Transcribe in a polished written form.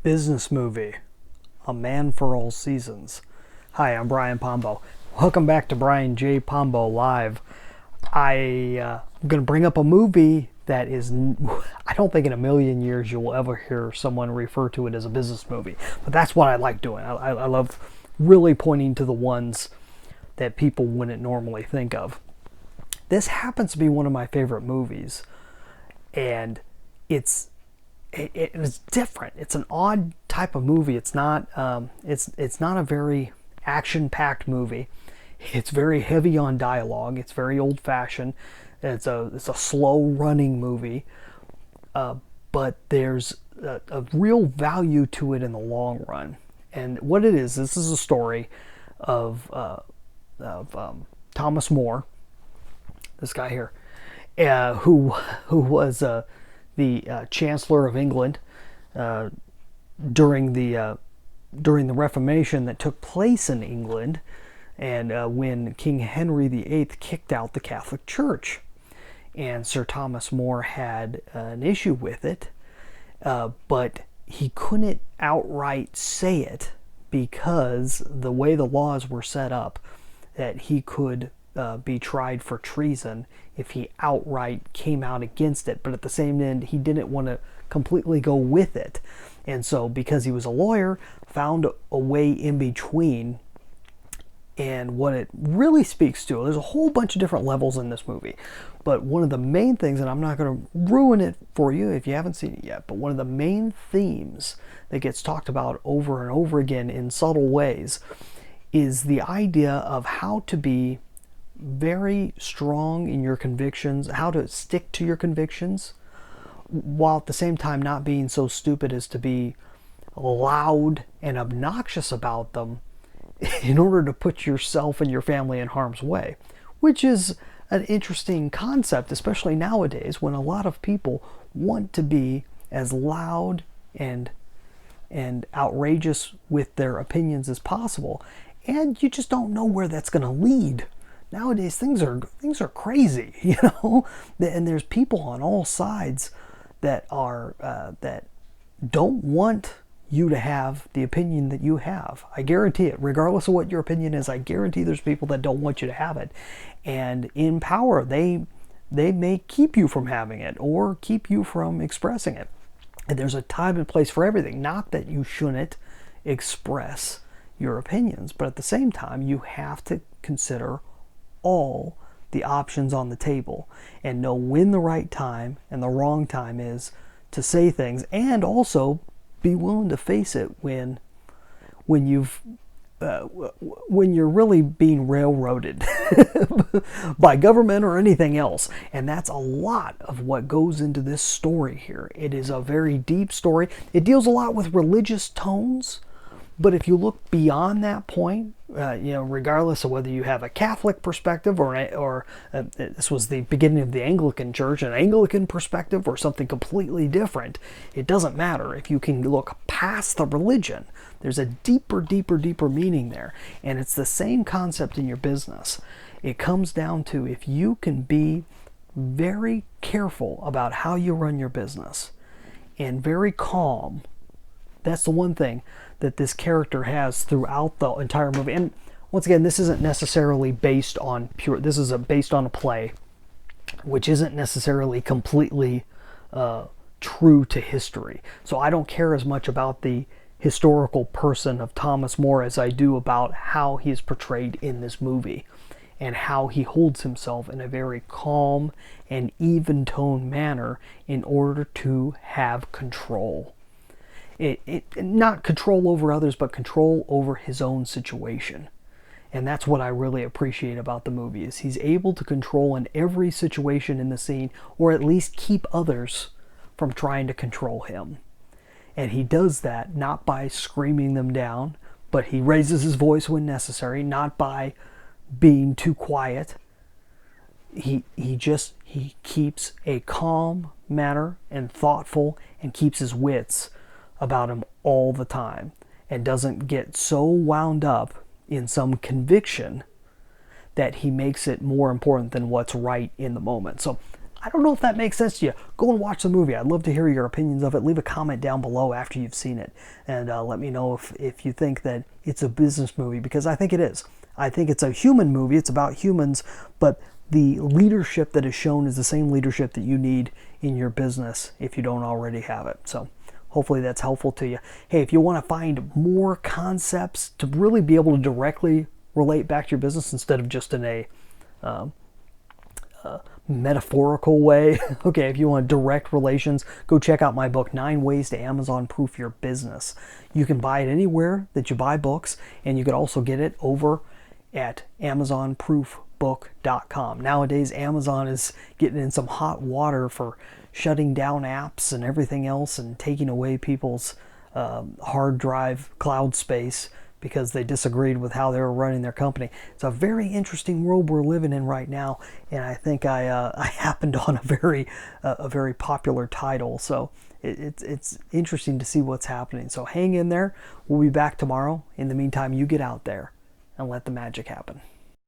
Business movie, A Man for All Seasons. Hi, I'm Brian Pombo. Welcome back to Brian J. Pombo Live. I'm going to bring up a movie that is, I don't think in a million years you'll ever hear someone refer to it as a business movie. But that's what I like doing. I love really pointing to the ones that people wouldn't normally think of. This happens to be one of my favorite movies. And it's it's different. It's an odd type of movie. It's not a very action-packed movie. It's very heavy on dialogue. It's very old-fashioned. It's a slow-running movie, but there's a real value to it in the long run. And what it is, this is a story of Thomas More, this guy here, who was the Chancellor of England during the Reformation that took place in England, and when King Henry VIII kicked out the Catholic Church, and Sir Thomas More had an issue with it, but he couldn't outright say it because the way the laws were set up, that he could be tried for treason if he outright came out against it. But at the same end, he didn't want to completely go with it. And so, because he was a lawyer, found a way in between. And what it really speaks to, there's a whole bunch of different levels in this movie. But one of the main things, and I'm not going to ruin it for you if you haven't seen it yet, but one of the main themes that gets talked about over and over again in subtle ways is the idea of how to be very strong in your convictions, how to stick to your convictions, while at the same time not being so stupid as to be loud and obnoxious about them in order to put yourself and your family in harm's way, which is an interesting concept, especially nowadays when a lot of people want to be as loud and outrageous with their opinions as possible, and you just don't know where that's going to lead. Nowadays things are crazy, and there's people on all sides that are that don't want you to have the opinion that you have. I guarantee it. Regardless of what your opinion is, I guarantee there's people that don't want you to have it. And in power, they may keep you from having it or keep you from expressing it. And there's a time and place for everything. Not that you shouldn't express your opinions, but at the same time, you have to consider all the options on the table and know when the right time and the wrong time is to say things, and also be willing to face it when you've when you're really being railroaded by government or anything else. And that's a lot of what goes into this story here. It is a very deep story. It deals a lot with religious tones, but if you look beyond that point, regardless of whether you have a Catholic perspective or this was the beginning of the Anglican Church, an Anglican perspective, or something completely different, it doesn't matter. If you can look past the religion, there's a deeper meaning there. And it's the same concept in your business. It comes down to, if you can be very careful about how you run your business and very calm. That's the one thing that this character has throughout the entire movie. And once again, this isn't necessarily based on this is based on a play, which isn't necessarily completely true to history. So I don't care as much about the historical person of Thomas More as I do about how he is portrayed in this movie, and how he holds himself in a very calm and even tone manner in order to have control. Not control over others, but control over his own situation. And that's what I really appreciate about the movie, is he's able to control in every situation in the scene, or at least keep others from trying to control him. And he does that not by screaming them down, but he raises his voice when necessary, not by being too quiet. He keeps a calm manner and thoughtful, and keeps his wits about him all the time, and doesn't get so wound up in some conviction that he makes it more important than what's right in the moment. So I don't know if that makes sense to you. Go and watch the movie. I'd love to hear your opinions of it. Leave a comment down below after you've seen it, and let me know if you think that it's a business movie, because I think it is. I think it's a human movie. It's about humans, but the leadership that is shown is the same leadership that you need in your business if you don't already have it. So hopefully that's helpful to you. Hey, if you want to find more concepts to really be able to directly relate back to your business instead of just in a metaphorical way, okay, if you want direct relations, go check out my book, 9 Ways to Amazon Proof Your Business. You can buy it anywhere that you buy books, and you can also get it over at AmazonProofBook.com. Nowadays, Amazon is getting in some hot water for shutting down apps and everything else and taking away people's hard drive cloud space because they disagreed with how they were running their company. It's a very interesting world we're living in right now, and I think I happened on a very popular title, so it's interesting to see what's happening. So hang in there. We'll be back tomorrow. In the meantime, you get out there and let the magic happen.